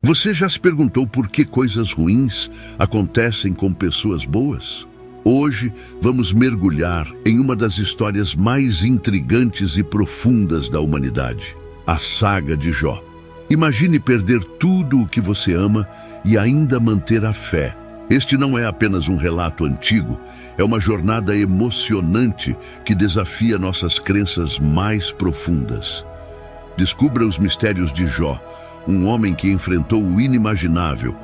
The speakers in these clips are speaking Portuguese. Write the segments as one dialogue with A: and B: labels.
A: Você já se perguntou por que coisas ruins acontecem com pessoas boas? Hoje vamos mergulhar em uma das histórias mais intrigantes e profundas da humanidade, a saga de Jó. Imagine perder tudo o que você ama e ainda manter a fé. Este não é apenas um relato antigo, é uma jornada emocionante que desafia nossas crenças mais profundas. Descubra os mistérios de Jó, um homem que enfrentou o inimaginável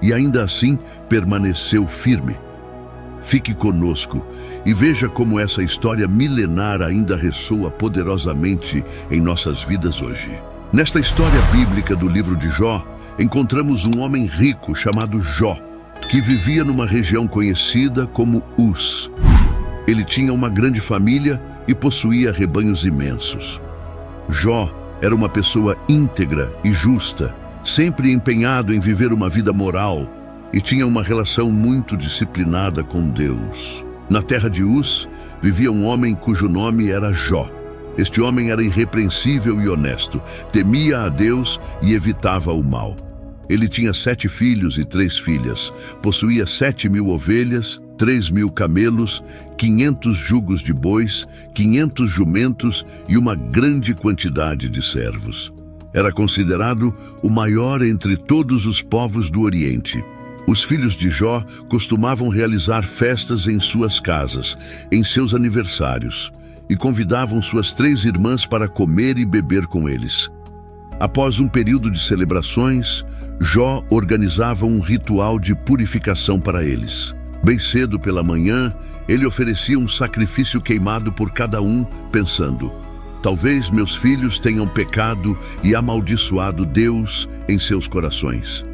A: e ainda assim permaneceu firme. Fique conosco e veja como essa história milenar ainda ressoa poderosamente em nossas vidas hoje. Nesta história bíblica do livro de Jó, encontramos um homem rico chamado Jó, que vivia numa região conhecida como Uz. Ele tinha uma grande família e possuía rebanhos imensos. Jó era uma pessoa íntegra e justa, sempre empenhado em viver uma vida moral, e tinha uma relação muito disciplinada com Deus. Na terra de Uz, vivia um homem cujo nome era Jó. Este homem era irrepreensível e honesto, temia a Deus e evitava o mal. Ele tinha 7 filhos e 3 filhas, possuía 7.000 ovelhas, 3.000 camelos, 500 jugos de bois, 500 jumentos e uma grande quantidade de servos. Era considerado o maior entre todos os povos do Oriente. Os filhos de Jó costumavam realizar festas em suas casas, em seus aniversários, e convidavam suas 3 irmãs para comer e beber com eles. Após um período de celebrações, Jó organizava um ritual de purificação para eles. Bem cedo pela manhã, ele oferecia um sacrifício queimado por cada um, pensando: talvez meus filhos tenham pecado e amaldiçoado Deus em seus corações.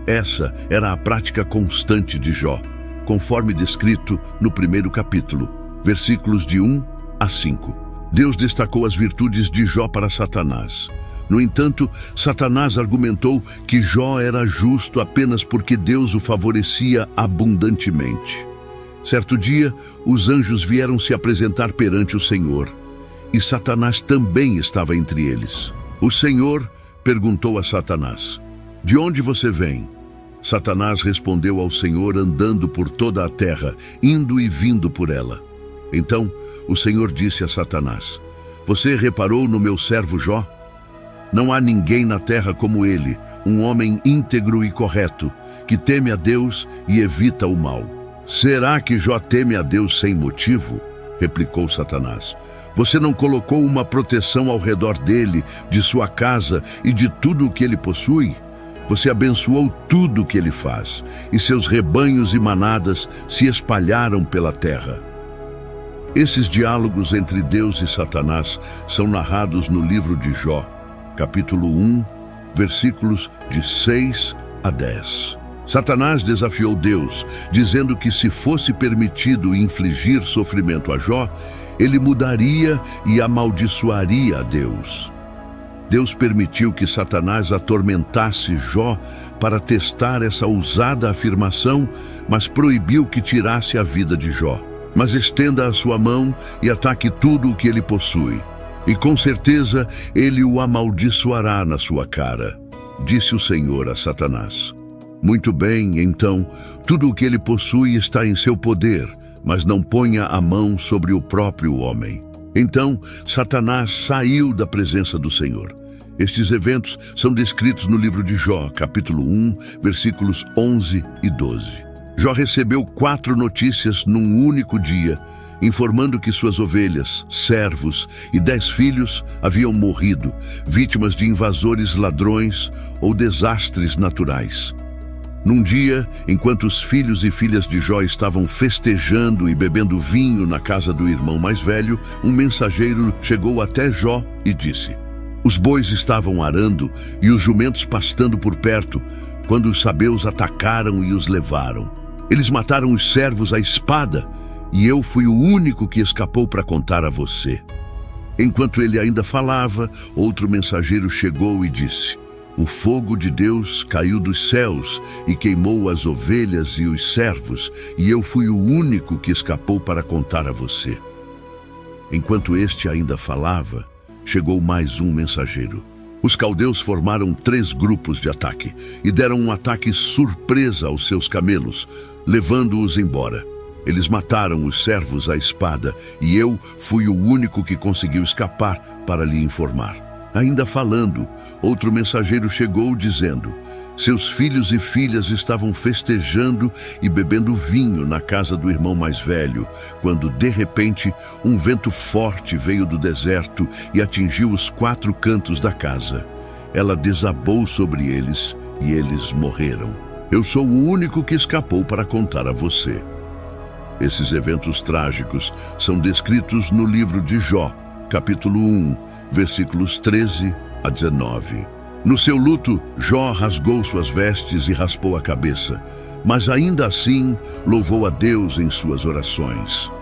A: Essa era a prática constante de Jó, conforme descrito no primeiro capítulo, versículos de 1 a 5. Deus destacou as virtudes de Jó para Satanás. No entanto, Satanás argumentou que Jó era justo apenas porque Deus o favorecia abundantemente. Certo dia, os anjos vieram se apresentar perante o Senhor, e Satanás também estava entre eles. O Senhor perguntou a Satanás: de onde você vem? Satanás respondeu ao Senhor andando por toda a terra, indo e vindo por ela. Então, o Senhor disse a Satanás: você reparou no meu servo Jó? Não há ninguém na terra como ele, um homem íntegro e correto, que teme a Deus e evita o mal. Será que Jó teme a Deus sem motivo? Replicou Satanás. Você não colocou uma proteção ao redor dele, de sua casa e de tudo o que ele possui? Você abençoou tudo o que ele faz, e seus rebanhos e manadas se espalharam pela terra. Esses diálogos entre Deus e Satanás são narrados no livro de Jó, capítulo 1, versículos de 6 a 10. Satanás desafiou Deus, dizendo que se fosse permitido infligir sofrimento a Jó, ele mudaria e amaldiçoaria a Deus. Deus permitiu que Satanás atormentasse Jó para testar essa ousada afirmação, mas proibiu que tirasse a vida de Jó. Mas estenda a sua mão e ataque tudo o que ele possui, e com certeza ele o amaldiçoará na sua cara, disse o Senhor a Satanás. Muito bem, então, tudo o que ele possui está em seu poder, mas não ponha a mão sobre o próprio homem. Então, Satanás saiu da presença do Senhor. Estes eventos são descritos no livro de Jó, capítulo 1, versículos 11 e 12. Jó recebeu 4 notícias num único dia, informando que suas ovelhas, servos e 10 filhos haviam morrido, vítimas de invasores ladrões ou desastres naturais. Num dia, enquanto os filhos e filhas de Jó estavam festejando e bebendo vinho na casa do irmão mais velho, um mensageiro chegou até Jó e disse: os bois estavam arando e os jumentos pastando por perto, quando os sabeus atacaram e os levaram. Eles mataram os servos à espada, e eu fui o único que escapou para contar a você. Enquanto ele ainda falava, outro mensageiro chegou e disse: o fogo de Deus caiu dos céus e queimou as ovelhas e os servos, e eu fui o único que escapou para contar a você. Enquanto este ainda falava, chegou mais um mensageiro. Os caldeus formaram 3 grupos de ataque e deram um ataque surpresa aos seus camelos, levando-os embora. Eles mataram os servos à espada e eu fui o único que conseguiu escapar para lhe informar. Ainda falando, outro mensageiro chegou dizendo: seus filhos e filhas estavam festejando e bebendo vinho na casa do irmão mais velho, quando, de repente, um vento forte veio do deserto e atingiu os 4 cantos da casa. Ela desabou sobre eles e eles morreram. Eu sou o único que escapou para contar a você. Esses eventos trágicos são descritos no livro de Jó, capítulo 1, versículos 13 a 19. No seu luto, Jó rasgou suas vestes e raspou a cabeça, mas ainda assim louvou a Deus em suas orações.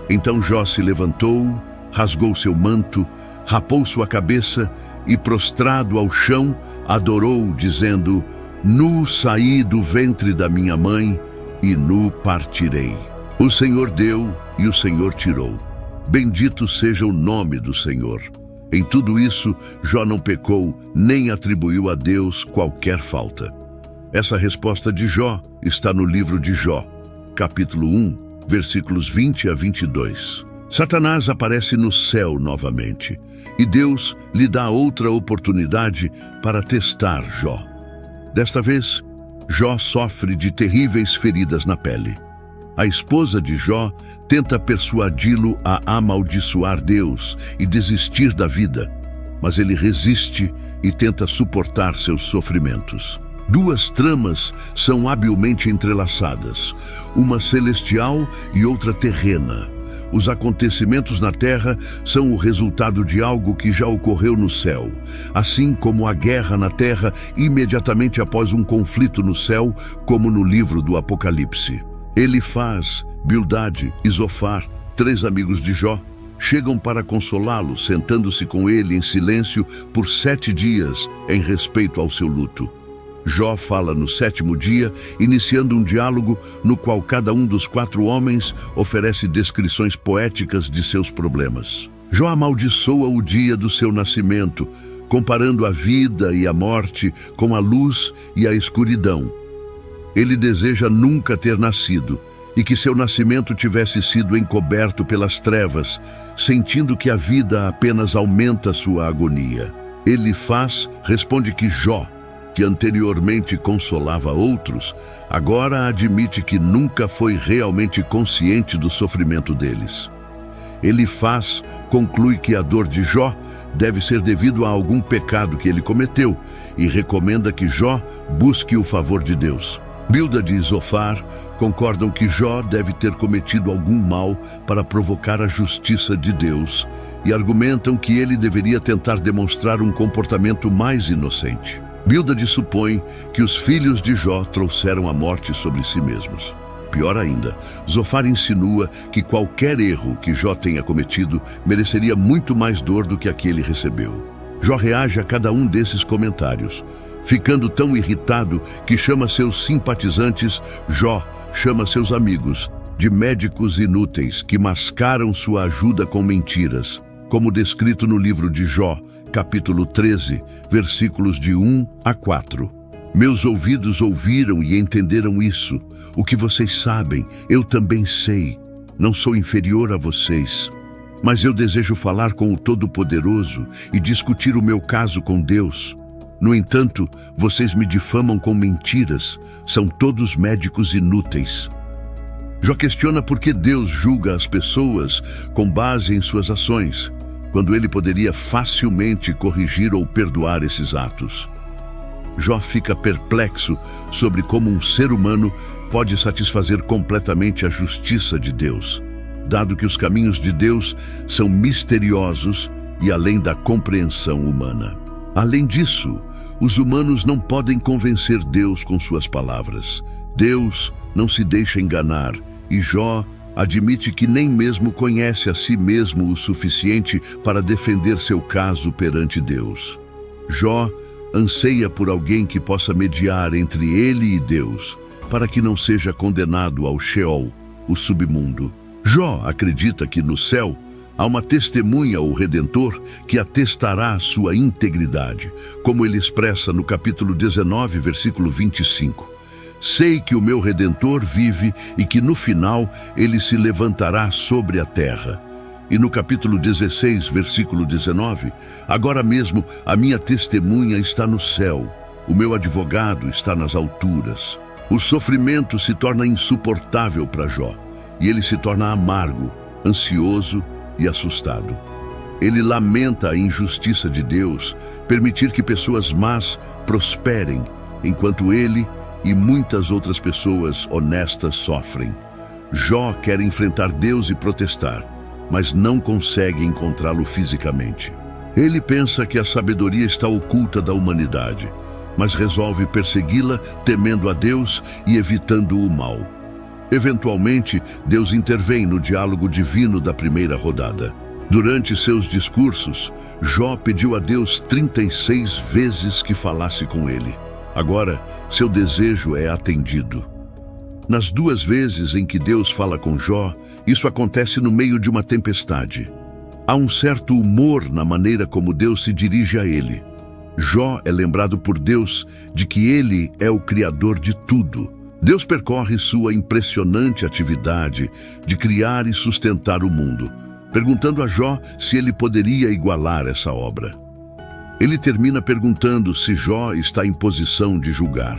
A: Então Jó se levantou, rasgou seu manto, rapou sua cabeça e, prostrado ao chão, adorou, dizendo: nu saí do ventre da minha mãe e nu partirei. O Senhor deu e o Senhor tirou. Bendito seja o nome do Senhor. Em tudo isso, Jó não pecou, nem atribuiu a Deus qualquer falta. Essa resposta de Jó está no livro de Jó, capítulo 1, versículos 20 a 22. Satanás aparece no céu novamente, e Deus lhe dá outra oportunidade para testar Jó. Desta vez, Jó sofre de terríveis feridas na pele. A esposa de Jó tenta persuadi-lo a amaldiçoar Deus e desistir da vida, mas ele resiste e tenta suportar seus sofrimentos. 2 tramas são habilmente entrelaçadas, uma celestial e outra terrena. Os acontecimentos na terra são o resultado de algo que já ocorreu no céu, assim como a guerra na terra imediatamente após um conflito no céu, como no livro do Apocalipse. Elifaz, Bildade e Zofar, 3 amigos de Jó, chegam para consolá-lo, sentando-se com ele em silêncio por 7 dias em respeito ao seu luto. Jó fala no 7º dia, iniciando um diálogo no qual cada um dos 4 homens oferece descrições poéticas de seus problemas. Jó amaldiçoa o dia do seu nascimento, comparando a vida e a morte com a luz e a escuridão. Ele deseja nunca ter nascido e que seu nascimento tivesse sido encoberto pelas trevas, sentindo que a vida apenas aumenta sua agonia. Elifaz responde que Jó, que anteriormente consolava outros, agora admite que nunca foi realmente consciente do sofrimento deles. Elifaz conclui que a dor de Jó deve ser devido a algum pecado que ele cometeu e recomenda que Jó busque o favor de Deus. Bildade e Zofar concordam que Jó deve ter cometido algum mal para provocar a justiça de Deus e argumentam que ele deveria tentar demonstrar um comportamento mais inocente. Bildade supõe que os filhos de Jó trouxeram a morte sobre si mesmos. Pior ainda, Zofar insinua que qualquer erro que Jó tenha cometido mereceria muito mais dor do que a que ele recebeu. Jó reage a cada um desses comentários, ficando tão irritado que chama seus simpatizantes, Jó chama seus amigos, de médicos inúteis que mascaram sua ajuda com mentiras, como descrito no livro de Jó, capítulo 13, versículos de 1 a 4. Meus ouvidos ouviram e entenderam isso. O que vocês sabem, eu também sei. Não sou inferior a vocês. Mas eu desejo falar com o Todo-Poderoso e discutir o meu caso com Deus. No entanto, vocês me difamam com mentiras. São todos médicos inúteis. Jó questiona por que Deus julga as pessoas com base em suas ações, quando ele poderia facilmente corrigir ou perdoar esses atos. Jó fica perplexo sobre como um ser humano pode satisfazer completamente a justiça de Deus, dado que os caminhos de Deus são misteriosos e além da compreensão humana. Além disso, os humanos não podem convencer Deus com suas palavras. Deus não se deixa enganar e Jó admite que nem mesmo conhece a si mesmo o suficiente para defender seu caso perante Deus. Jó anseia por alguém que possa mediar entre ele e Deus, para que não seja condenado ao Sheol, o submundo. Jó acredita que no céu, Há uma testemunha, o Redentor, que atestará a sua integridade, como ele expressa no capítulo 19, versículo 25. Sei que o meu Redentor vive e que no final ele se levantará sobre a terra. E no capítulo 16, versículo 19, agora mesmo a minha testemunha está no céu, o meu advogado está nas alturas. O sofrimento se torna insuportável para Jó, e ele se torna amargo, ansioso e assustado. Ele lamenta a injustiça de Deus, permitir que pessoas más prosperem, enquanto ele e muitas outras pessoas honestas sofrem. Jó quer enfrentar Deus e protestar, mas não consegue encontrá-lo fisicamente. Ele pensa que a sabedoria está oculta da humanidade, mas resolve persegui-la temendo a Deus e evitando o mal. Eventualmente, Deus intervém no diálogo divino da primeira rodada. Durante seus discursos, Jó pediu a Deus 36 vezes que falasse com ele. Agora, seu desejo é atendido. Nas 2 vezes em que Deus fala com Jó, isso acontece no meio de uma tempestade. Há um certo humor na maneira como Deus se dirige a ele. Jó é lembrado por Deus de que ele é o Criador de tudo. Deus percorre sua impressionante atividade de criar e sustentar o mundo, perguntando a Jó se ele poderia igualar essa obra. Ele termina perguntando se Jó está em posição de julgar,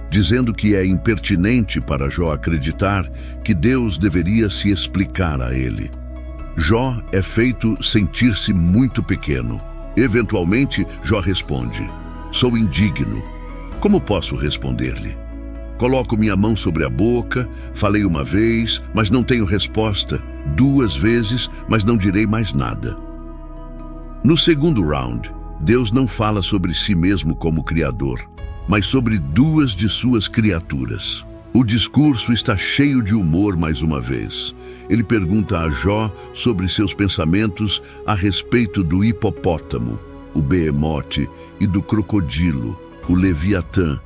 A: dizendo que é impertinente para Jó acreditar que Deus deveria se explicar a ele. Jó é feito sentir-se muito pequeno. Eventualmente, Jó responde: sou indigno. Como posso responder-lhe? Coloco minha mão sobre a boca, falei uma vez, mas não tenho resposta, 2 vezes, mas não direi mais nada. No segundo round, Deus não fala sobre si mesmo como Criador, mas sobre 2 de suas criaturas. O discurso está cheio de humor mais uma vez. Ele pergunta a Jó sobre seus pensamentos a respeito do hipopótamo, o behemote, e do crocodilo, o leviatã,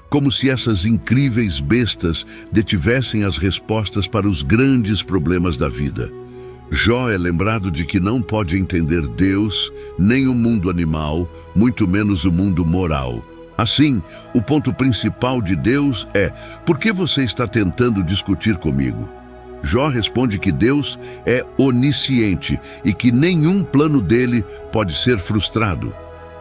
A: como se essas incríveis bestas detivessem as respostas para os grandes problemas da vida. Jó é lembrado de que não pode entender Deus, nem o mundo animal, muito menos o mundo moral. Assim, o ponto principal de Deus é: por que você está tentando discutir comigo? Jó responde que Deus é onisciente e que nenhum plano dele pode ser frustrado.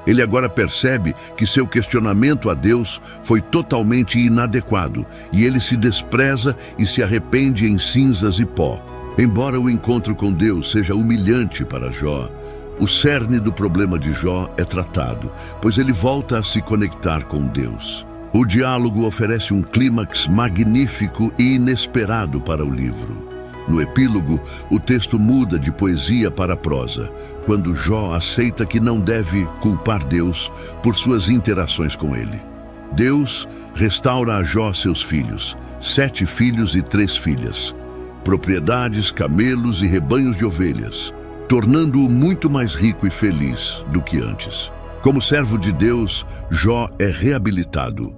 A: Ele agora percebe que seu questionamento a Deus foi totalmente inadequado e ele se despreza e se arrepende em cinzas e pó. Embora o encontro com Deus seja humilhante para Jó, o cerne do problema de Jó é tratado, pois ele volta a se conectar com Deus. O diálogo oferece um clímax magnífico e inesperado para o livro. No epílogo, o texto muda de poesia para prosa, quando Jó aceita que não deve culpar Deus por suas interações com ele. Deus restaura a Jó seus filhos, 7 filhos e 3 filhas, propriedades, camelos e rebanhos de ovelhas, tornando-o muito mais rico e feliz do que antes. Como servo de Deus, Jó é reabilitado.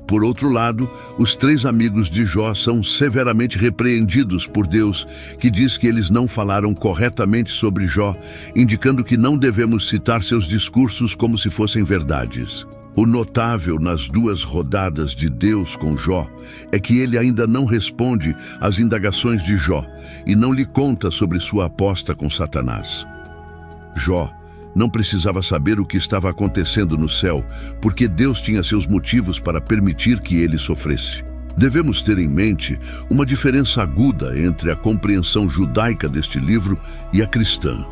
A: Por outro lado, os 3 amigos de Jó são severamente repreendidos por Deus, que diz que eles não falaram corretamente sobre Jó, indicando que não devemos citar seus discursos como se fossem verdades. O notável nas 2 rodadas de Deus com Jó é que ele ainda não responde às indagações de Jó e não lhe conta sobre sua aposta com Satanás. Jó não precisava saber o que estava acontecendo no céu, porque Deus tinha seus motivos para permitir que ele sofresse. Devemos ter em mente uma diferença aguda entre a compreensão judaica deste livro e a cristã.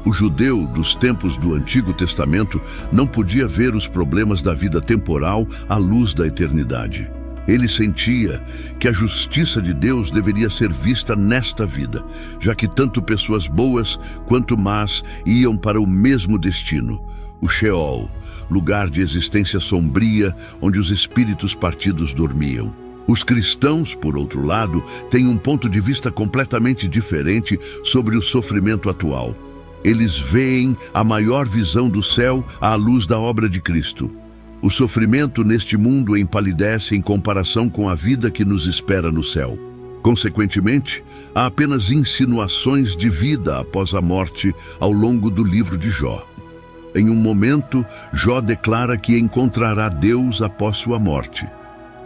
A: O judeu dos tempos do Antigo Testamento não podia ver os problemas da vida temporal à luz da eternidade. Ele sentia que a justiça de Deus deveria ser vista nesta vida, já que tanto pessoas boas quanto más iam para o mesmo destino, o Sheol, lugar de existência sombria onde os espíritos partidos dormiam. Os cristãos, por outro lado, têm um ponto de vista completamente diferente sobre o sofrimento atual. Eles veem a maior visão do céu à luz da obra de Cristo. O sofrimento neste mundo empalidece em comparação com a vida que nos espera no céu. Consequentemente, há apenas insinuações de vida após a morte ao longo do livro de Jó. Em um momento, Jó declara que encontrará Deus após sua morte.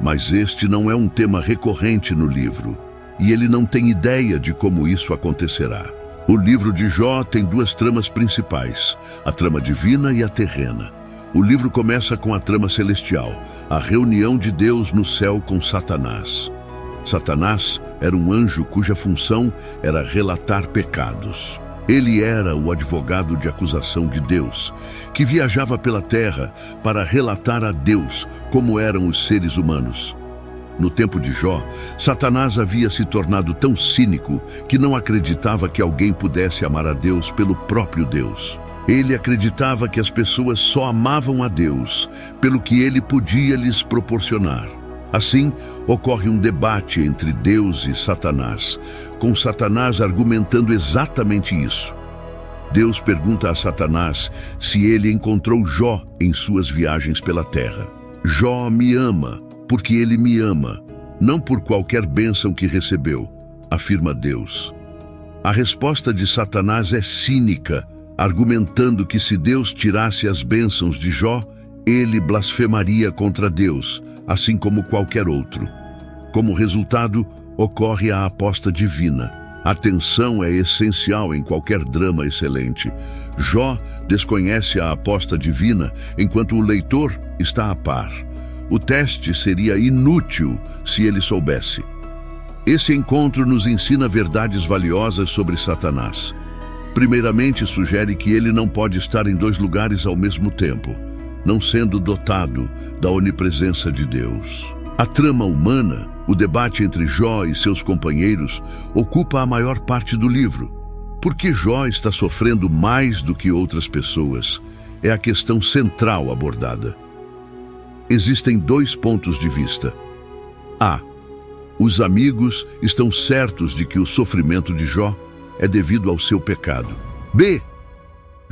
A: Mas este não é um tema recorrente no livro, e ele não tem ideia de como isso acontecerá. O livro de Jó tem duas tramas principais, a trama divina e a terrena. O livro começa com a trama celestial, a reunião de Deus no céu com Satanás. Satanás era um anjo cuja função era relatar pecados. Ele era o advogado de acusação de Deus, que viajava pela terra para relatar a Deus como eram os seres humanos. No tempo de Jó, Satanás havia se tornado tão cínico que não acreditava que alguém pudesse amar a Deus pelo próprio Deus. Ele acreditava que as pessoas só amavam a Deus pelo que ele podia lhes proporcionar. Assim, ocorre um debate entre Deus e Satanás, com Satanás argumentando exatamente isso. Deus pergunta a Satanás se ele encontrou Jó em suas viagens pela terra. Jó me ama, porque ele me ama, não por qualquer bênção que recebeu, afirma Deus. A resposta de Satanás é cínica, argumentando que se Deus tirasse as bênçãos de Jó, ele blasfemaria contra Deus, assim como qualquer outro. Como resultado, ocorre a aposta divina. A tensão é essencial em qualquer drama excelente. Jó desconhece a aposta divina, enquanto o leitor está a par. O teste seria inútil se ele soubesse. Esse encontro nos ensina verdades valiosas sobre Satanás. Primeiramente, sugere que ele não pode estar em dois lugares ao mesmo tempo, não sendo dotado da onipresença de Deus. A trama humana, o debate entre Jó e seus companheiros, ocupa a maior parte do livro. Por que Jó está sofrendo mais do que outras pessoas? É a questão central abordada. Existem dois pontos de vista. A. Os amigos estão certos de que o sofrimento de Jó é devido ao seu pecado. B.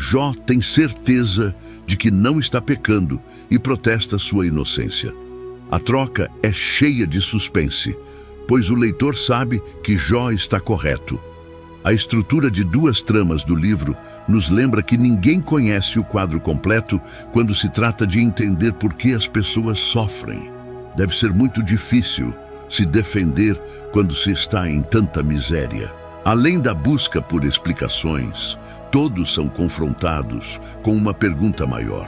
A: Jó tem certeza de que não está pecando e protesta sua inocência. A troca é cheia de suspense, pois o leitor sabe que Jó está correto. A estrutura de duas tramas do livro nos lembra que ninguém conhece o quadro completo quando se trata de entender por que as pessoas sofrem. Deve ser muito difícil se defender quando se está em tanta miséria. Além da busca por explicações, todos são confrontados com uma pergunta maior.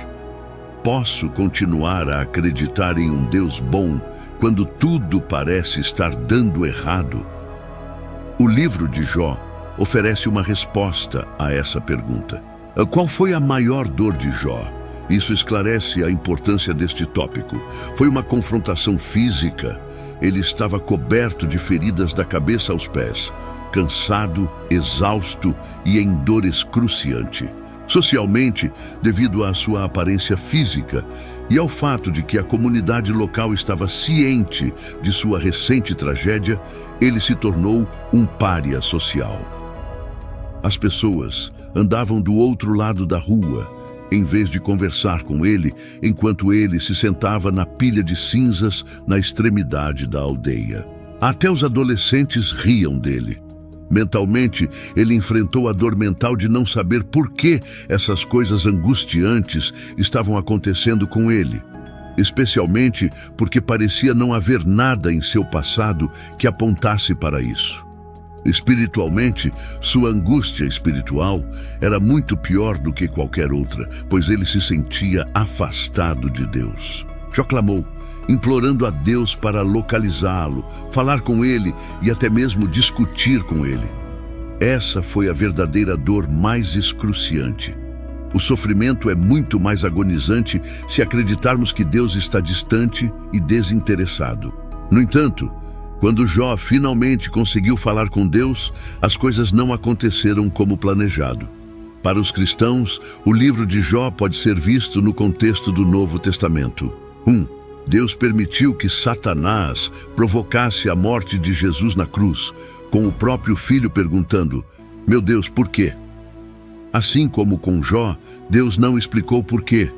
A: Posso continuar a acreditar em um Deus bom quando tudo parece estar dando errado? O livro de Jó oferece uma resposta a essa pergunta. Qual foi a maior dor de Jó? Isso esclarece a importância deste tópico. Foi uma confrontação física. Ele estava coberto de feridas da cabeça aos pés, cansado, exausto e em dor excruciante. Socialmente, devido à sua aparência física e ao fato de que a comunidade local estava ciente de sua recente tragédia, ele se tornou um pária social. As pessoas andavam do outro lado da rua, em vez de conversar com ele, enquanto ele se sentava na pilha de cinzas na extremidade da aldeia. Até os adolescentes riam dele. Mentalmente, ele enfrentou a dor mental de não saber por que essas coisas angustiantes estavam acontecendo com ele, especialmente porque parecia não haver nada em seu passado que apontasse para isso. Espiritualmente, sua angústia espiritual era muito pior do que qualquer outra, pois ele se sentia afastado de Deus. Jó clamou, implorando a Deus para localizá-lo, falar com ele e até mesmo discutir com ele. Essa foi a verdadeira dor mais excruciante. O sofrimento é muito mais agonizante se acreditarmos que Deus está distante e desinteressado. No entanto, quando Jó finalmente conseguiu falar com Deus, as coisas não aconteceram como planejado. Para os cristãos, o livro de Jó pode ser visto no contexto do Novo Testamento. 1. Deus permitiu que Satanás provocasse a morte de Jesus na cruz, com o próprio filho perguntando, "Meu Deus, por quê?" Assim como com Jó, Deus não explicou por quê.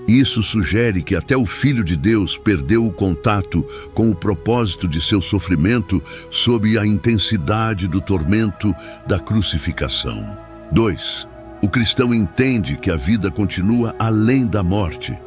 A: Isso sugere que até o Filho de Deus perdeu o contato com o propósito de seu sofrimento sob a intensidade do tormento da crucificação. 2. O cristão entende que a vida continua além da morte.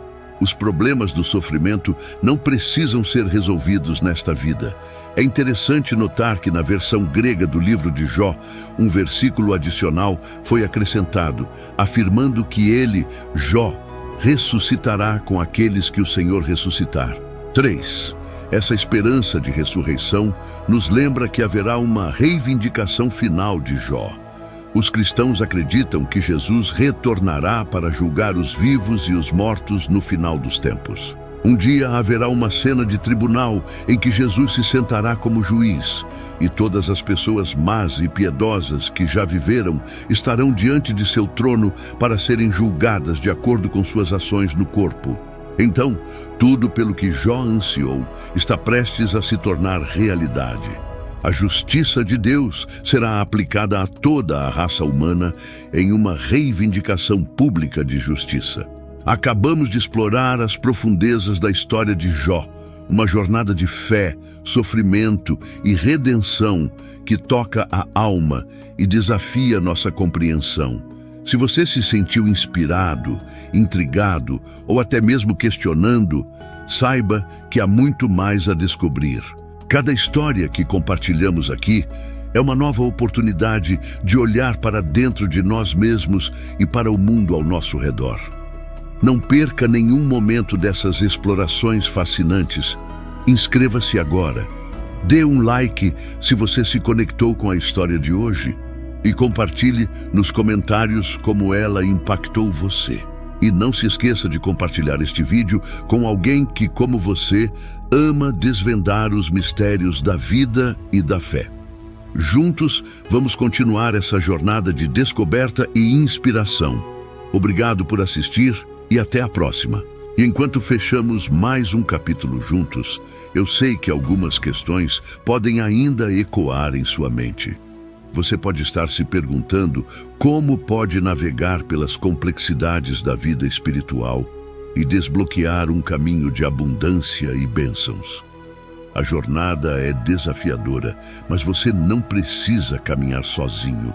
A: Os problemas do sofrimento não precisam ser resolvidos nesta vida. É interessante notar que na versão grega do livro de Jó, um versículo adicional foi acrescentado, afirmando que ele, Jó, ressuscitará com aqueles que o Senhor ressuscitar. 3. Essa esperança de ressurreição nos lembra que haverá uma reivindicação final de Jó. Os cristãos acreditam que Jesus retornará para julgar os vivos e os mortos no final dos tempos. Um dia haverá uma cena de tribunal em que Jesus se sentará como juiz, e todas as pessoas más e piedosas que já viveram estarão diante de seu trono para serem julgadas de acordo com suas ações no corpo. Então, tudo pelo que Jó ansiou está prestes a se tornar realidade. A justiça de Deus será aplicada a toda a raça humana em uma reivindicação pública de justiça. Acabamos de explorar as profundezas da história de Jó, uma jornada de fé, sofrimento e redenção que toca a alma e desafia nossa compreensão. Se você se sentiu inspirado, intrigado ou até mesmo questionando, saiba que há muito mais a descobrir. Cada história que compartilhamos aqui é uma nova oportunidade de olhar para dentro de nós mesmos e para o mundo ao nosso redor. Não perca nenhum momento dessas explorações fascinantes. Inscreva-se agora. Dê um like se você se conectou com a história de hoje e compartilhe nos comentários como ela impactou você. E não se esqueça de compartilhar este vídeo com alguém que, como você, ama desvendar os mistérios da vida e da fé. Juntos, vamos continuar essa jornada de descoberta e inspiração. Obrigado por assistir e até a próxima. E enquanto fechamos mais um capítulo juntos, eu sei que algumas questões podem ainda ecoar em sua mente. Você pode estar se perguntando como pode navegar pelas complexidades da vida espiritual e desbloquear um caminho de abundância e bênçãos. A jornada é desafiadora, mas você não precisa caminhar sozinho.